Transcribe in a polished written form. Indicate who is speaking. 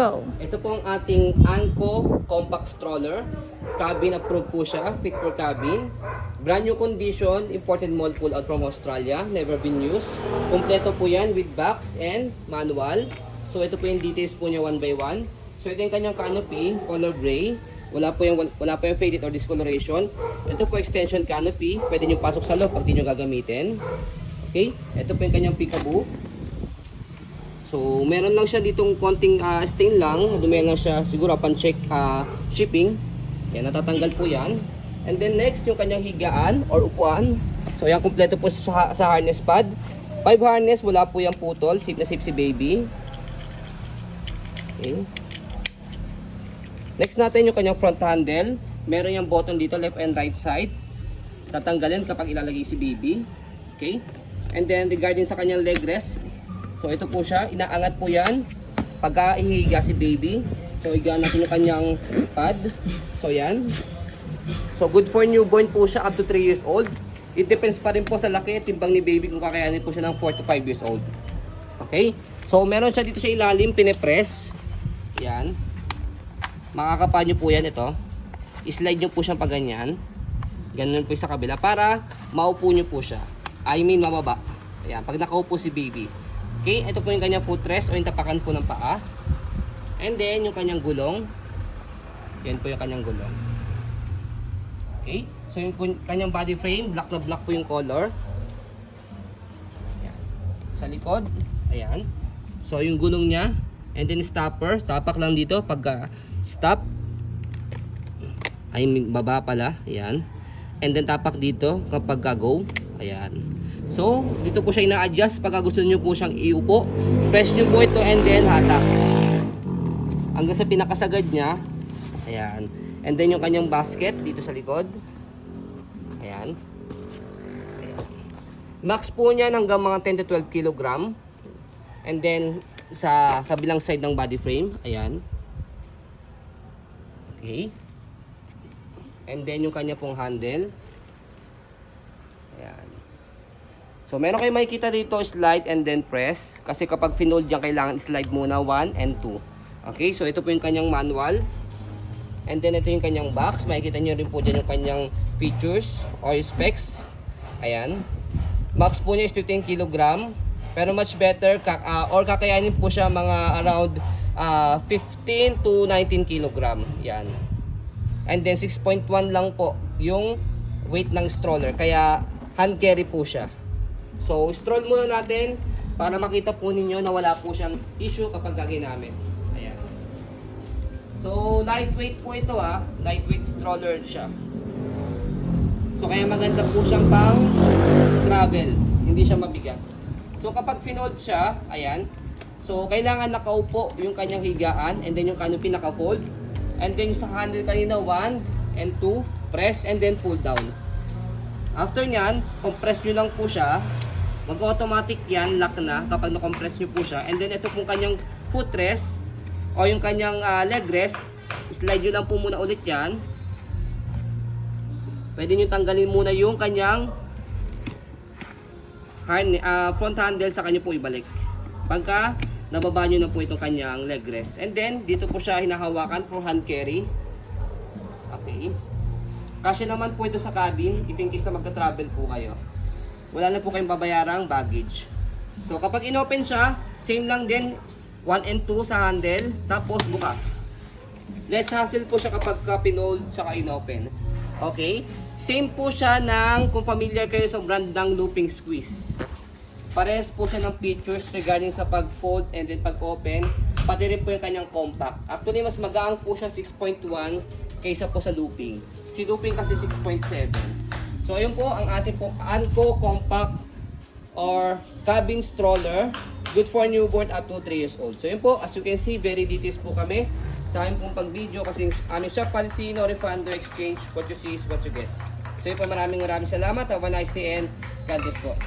Speaker 1: Go.
Speaker 2: Ito po ang ating Anko Compact Stroller. Cabin approved po siya, fit for cabin. Brand new condition, imported mold pull out from Australia, never been used. Kompleto po yan with box and manual. So ito po yung details po niya one by one. So ito yung kanyang canopy, color gray. Wala po yung faded or discoloration. Ito po extension canopy, pwede nyo pasok sa loob pag di nyo gagamitin. Okay, ito po yung kanyang peekaboo. So, meron lang siya ditong konting stain lang. Dumi lang siya siguro upon check shipping. Yan, natatanggal po yan. And then next, yung kanyang higaan or upuan. So, yan, kompleto po sa harness pad. 5 harness, wala po yung putol. Safe na safe si baby. Okay. Next natin yung kanyang front handle. Meron yung button dito, left and right side. Tatanggalin kapag ilalagay si baby. Okay. And then, regarding sa kanyang leg rest, so ito po siya, inaangat po yan pagka ihiga si baby. So higaan natin yung kanyang pad. So yan. So good for newborn po siya up to 3 years old. It depends pa rin po sa laki at timbang ni baby kung kakayanin po siya ng 4 to 5 years old. Okay? So meron siya dito sa ilalim, pinipress. Yan. Makakapa nyo po yan ito. I-slide nyo po siyang pag ganyan. Ganun po sa kabila para maupo nyo po siya. I mean mababa. Ayan, pag nakaupo si baby. Okay, ito po yung kanyang footrest o yung tapakan po ng paa. And then, yung kanyang gulong. Yan po yung kanyang gulong. Okay, so yung kanyang body frame, black na black po yung color. Ayan. Sa likod, ayan. So, yung gulong niya. And then, stopper. Tapak lang dito pag stop. I mean, baba pala. Ayan. And then, tapak dito kapag go. Ayan. So, dito po siya ina-adjust pagka gusto nyo po siyang iupo. Press nyo po ito and then hatak. Hanggang sa pinakasagad niya. Ayan. And then yung kanyang basket dito sa likod. Ayan. Ayan. Max po niyan hanggang mga 10 to 12 kg. And then sa kabilang side ng body frame. Ayan. Okay. And then yung kanya pong handle. Ayan. So, meron kayo makikita dito, slide and then press. Kasi kapag pinold yan, kailangan slide muna 1 and 2. Okay, so ito po yung kanyang manual. And then ito yung kanyang box. Makikita nyo rin po dyan yung kanyang features or specs. Ayan. Max po niya is 15 kg. Pero much better, or kakayanin po siya mga around 15 to 19 kg. Yan. And then 6.1 lang po yung weight ng stroller. Kaya hand carry po siya. So, stroll muna natin para makita po ninyo na wala po siyang issue kapag ginamit. Ayan. So, lightweight po ito lightweight stroller siya. So, kaya maganda po siyang pang travel. Hindi siya mabigat. So, kapag pinold siya, ayan. So, kailangan nakaupo yung kanyang higaan and then yung canopy naka-fold. And then sa handle kanina 1 and 2, press and then pull down. After nyan, compress nyo lang po siya. Mag-automatic yan, lock na kapag na-compress nyo po siya. And then ito pong kanyang footrest o yung kanyang leg rest, slide nyo lang po muna ulit yan. Pwede nyo tanggalin muna yung kanyang front handle sa kanya po ibalik. Pagka nababa nyo na po itong kanyang leg rest. And then dito po siya hinahawakan for hand carry. Okay. Kasi naman po ito sa cabin, if in case na magta-travel po kayo. Wala na po kayong babayarang baggage. So kapag inopen siya, same lang din 1 and 2 sa handle, tapos buka. Less hassle po siya kapag pinold saka inopen. Okay? Same po siya ng kung familiar kayo sa brand ng looping squeeze. Parehas po siya ng features regarding sa pag-fold and then pag-open. Pati rin po yung kanyang compact. Actually, mas magaang po siya 6.1 kaysa po sa looping. Si looping kasi 6.7. So, ayun po ang ating po Anko Compact or Cabin Stroller. Good for newborn up to 3 years old. So, ayun po. As you can see, very details po kami sa aming pong pag-video kasi aming shop policy, no refund or exchange. What you see is what you get. So, ayun po. Maraming salamat. Have a nice day and God bless po.